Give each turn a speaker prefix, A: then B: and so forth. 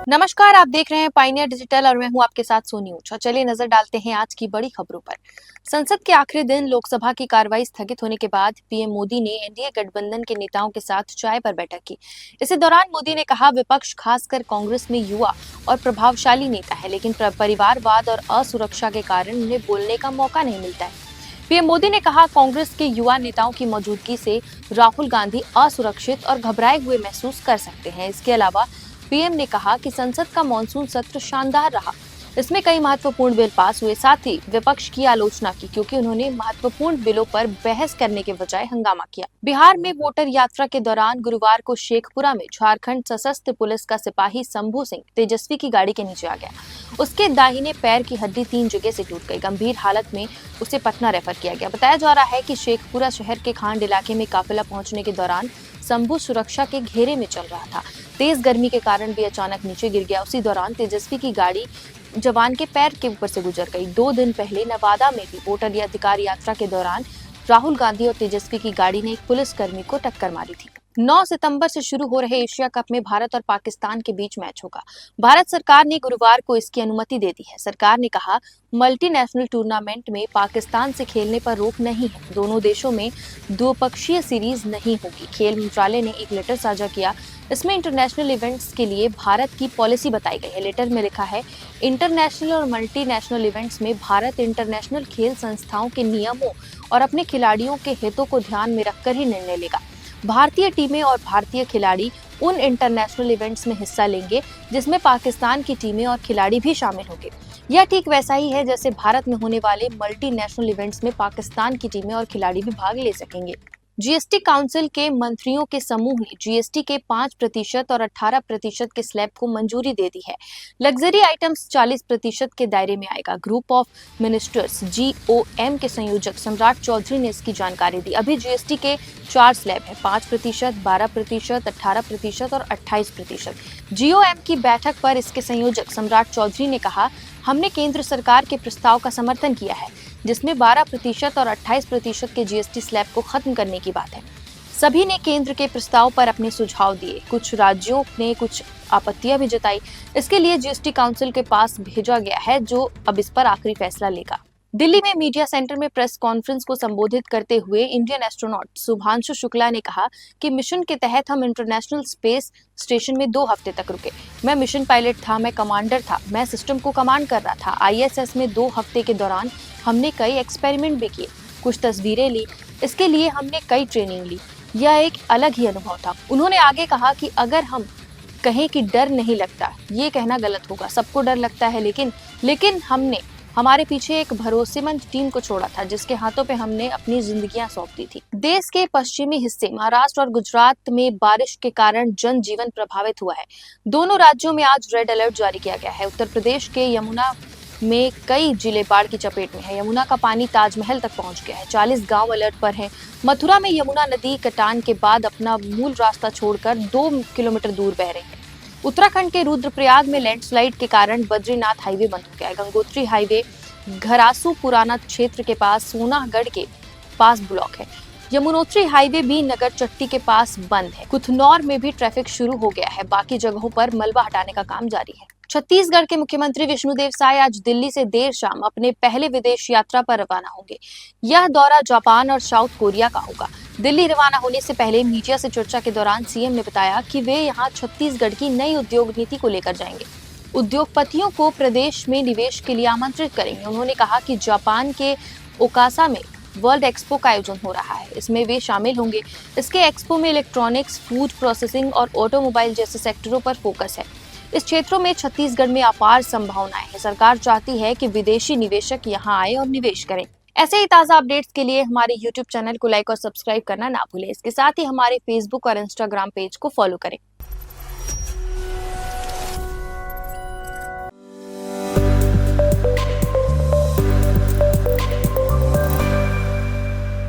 A: नमस्कार, आप देख रहे हैं पाइनियर डिजिटल और मैं हूं आपके साथ सोनी ऊंचा। चलिए नजर डालते हैं आज की बड़ी खबरों पर। संसद के आखिरी दिन लोकसभा की कार्रवाई स्थगित होने के बाद पीएम मोदी ने एनडीए गठबंधन के नेताओं के साथ चाय पर बैठक की। इसी दौरान मोदी ने कहा, विपक्ष खासकर कांग्रेस में युवा और प्रभावशाली नेता है, लेकिन परिवारवाद और असुरक्षा के कारण उन्हें बोलने का मौका नहीं मिलता है। पीएम मोदी ने कहा, कांग्रेस के युवा नेताओं की मौजूदगी से राहुल गांधी असुरक्षित और घबराए हुए महसूस कर सकते हैं। इसके अलावा पीएम ने कहा कि संसद का मॉनसून सत्र शानदार रहा। इसमें कई महत्वपूर्ण बिल पास हुए। साथ ही विपक्ष की आलोचना की क्योंकि उन्होंने महत्वपूर्ण बिलों पर बहस करने के बजाय हंगामा किया। बिहार में वोटर यात्रा के दौरान गुरुवार को शेखपुरा में झारखंड सशस्त्र पुलिस का सिपाही शंभू सिंह तेजस्वी की गाड़ी के नीचे आ गया। उसके दाहिने पैर की हड्डी 3 जगह से टूट गई। गंभीर हालत में उसे पटना रेफर किया गया। बताया जा रहा है कि शेखपुरा शहर के खांड इलाके में काफिला पहुंचने के दौरान शंभू सुरक्षा के घेरे में चल रहा था। तेज गर्मी के कारण भी अचानक नीचे गिर गया। उसी दौरान तेजस्वी की गाड़ी जवान के पैर के ऊपर से गुजर गई। 2 दिन पहले नवादा में भी वोटर अधिकार यात्रा के दौरान राहुल गांधी और तेजस्वी की गाड़ी ने एक पुलिसकर्मी को टक्कर मारी थी। 9 सितंबर से शुरू हो रहे एशिया कप में भारत और पाकिस्तान के बीच मैच होगा। भारत सरकार ने गुरुवार को इसकी अनुमति दे दी है। सरकार ने कहा, मल्टीनेशनल टूर्नामेंट में पाकिस्तान से खेलने पर रोक नहीं है। दोनों देशों में द्विपक्षीय सीरीज नहीं होगी। खेल मंत्रालय ने एक लेटर साझा किया। इसमें इंटरनेशनल इवेंट्स के लिए भारत की पॉलिसी बताई गई है। लेटर में लिखा है, इंटरनेशनल और मल्टीनेशनल इवेंट्स में भारत इंटरनेशनल खेल संस्थाओं के नियमों और अपने खिलाड़ियों के हितों को ध्यान में रखकर ही निर्णय लेगा। भारतीय टीमें और भारतीय खिलाड़ी उन इंटरनेशनल इवेंट्स में हिस्सा लेंगे जिसमें पाकिस्तान की टीमें और खिलाड़ी भी शामिल होंगे। यह ठीक वैसा ही है जैसे भारत में होने वाले मल्टीनेशनल इवेंट्स में पाकिस्तान की टीमें और खिलाड़ी भी भाग ले सकेंगे। जीएसटी काउंसिल के मंत्रियों के समूह ने जीएसटी के 5% और 18% के स्लैब को मंजूरी दे दी है। लग्जरी आइटम्स 40% के दायरे में आएगा। ग्रुप ऑफ मिनिस्टर्स GOM के संयोजक सम्राट चौधरी ने इसकी जानकारी दी। अभी जीएसटी के 4 स्लैब है, 5%, 12%, 18% और 28%। GOM की बैठक पर इसके संयोजक सम्राट चौधरी ने कहा, हमने केंद्र सरकार के प्रस्ताव का समर्थन किया है जिसमें 12% और 28% के जीएसटी स्लैब को खत्म करने की बात है। सभी ने केंद्र के प्रस्ताव पर अपने सुझाव दिए। कुछ राज्यों ने कुछ आपत्तियां भी जताई। इसके लिए जीएसटी काउंसिल के पास भेजा गया है जो अब इस पर आखिरी फैसला लेगा। दिल्ली में मीडिया सेंटर में प्रेस कॉन्फ्रेंस को संबोधित करते हुए इंडियन एस्ट्रोनॉट शुभांशु शुक्ला ने कहा कि मिशन के तहत हम इंटरनेशनल स्पेस स्टेशन में 2 हफ्ते तक रुके। मैं मिशन पायलट था, मैं कमांडर था, मैं सिस्टम को कमांड कर रहा था। ISS में 2 हफ्ते के दौरान हमने कई एक्सपेरिमेंट भी किए, कुछ तस्वीरें ली। इसके लिए हमने कई ट्रेनिंग ली। यह एक अलग ही अनुभव था। उन्होंने आगे कहा कि अगर हम कहें कि डर नहीं लगता, ये कहना गलत होगा। सबको डर लगता है, लेकिन हमने हमारे पीछे एक भरोसेमंद टीम को छोड़ा था जिसके हाथों पे हमने अपनी जिंदगियां सौंप दी थी। देश के पश्चिमी हिस्से महाराष्ट्र और गुजरात में बारिश के कारण जनजीवन प्रभावित हुआ है। दोनों राज्यों में आज रेड अलर्ट जारी किया गया है। उत्तर प्रदेश के यमुना में कई जिले बाढ़ की चपेट में है। यमुना का पानी ताजमहल तक पहुंच गया है। 40 गांव अलर्ट पर हैं। मथुरा में यमुना नदी कटान के बाद अपना मूल रास्ता छोड़कर 2 किलोमीटर दूर बह रही है। उत्तराखंड के रुद्रप्रयाग में लैंडस्लाइड के कारण बद्रीनाथ हाईवे बंद हो गया है। गंगोत्री हाईवे घरासू पुराना क्षेत्र के पास सोनागढ़ के पास ब्लॉक है। यमुनोत्री हाईवे भी नगर चट्टी के पास बंद है। कुथनौर में भी ट्रैफिक शुरू हो गया है। बाकी जगहों पर मलबा हटाने का काम जारी है। छत्तीसगढ़ के मुख्यमंत्री विष्णुदेव साय आज दिल्ली से देर शाम अपने पहले विदेश यात्रा पर रवाना होंगे। यह दौरा जापान और साउथ कोरिया का होगा। दिल्ली रवाना होने से पहले मीडिया से चर्चा के दौरान सीएम ने बताया कि वे यहां छत्तीसगढ़ की नई उद्योग नीति को लेकर जाएंगे। उद्योगपतियों को प्रदेश में निवेश के लिए आमंत्रित करेंगे। उन्होंने कहा कि जापान के ओकासा में वर्ल्ड एक्सपो का आयोजन हो रहा है, इसमें वे शामिल होंगे। इसके एक्सपो में इलेक्ट्रॉनिक्स, फूड प्रोसेसिंग और ऑटोमोबाइल जैसे सेक्टरों पर फोकस है। इस क्षेत्रों में छत्तीसगढ़ में अपार संभावनाएं हैं। सरकार चाहती है कि विदेशी निवेशक यहां आए और निवेश करें। ऐसे ही ताज़ा अपडेट्स के लिए हमारे YouTube चैनल को लाइक और सब्सक्राइब करना ना भूलें। इसके साथ ही हमारे Facebook और Instagram पेज को फॉलो करें।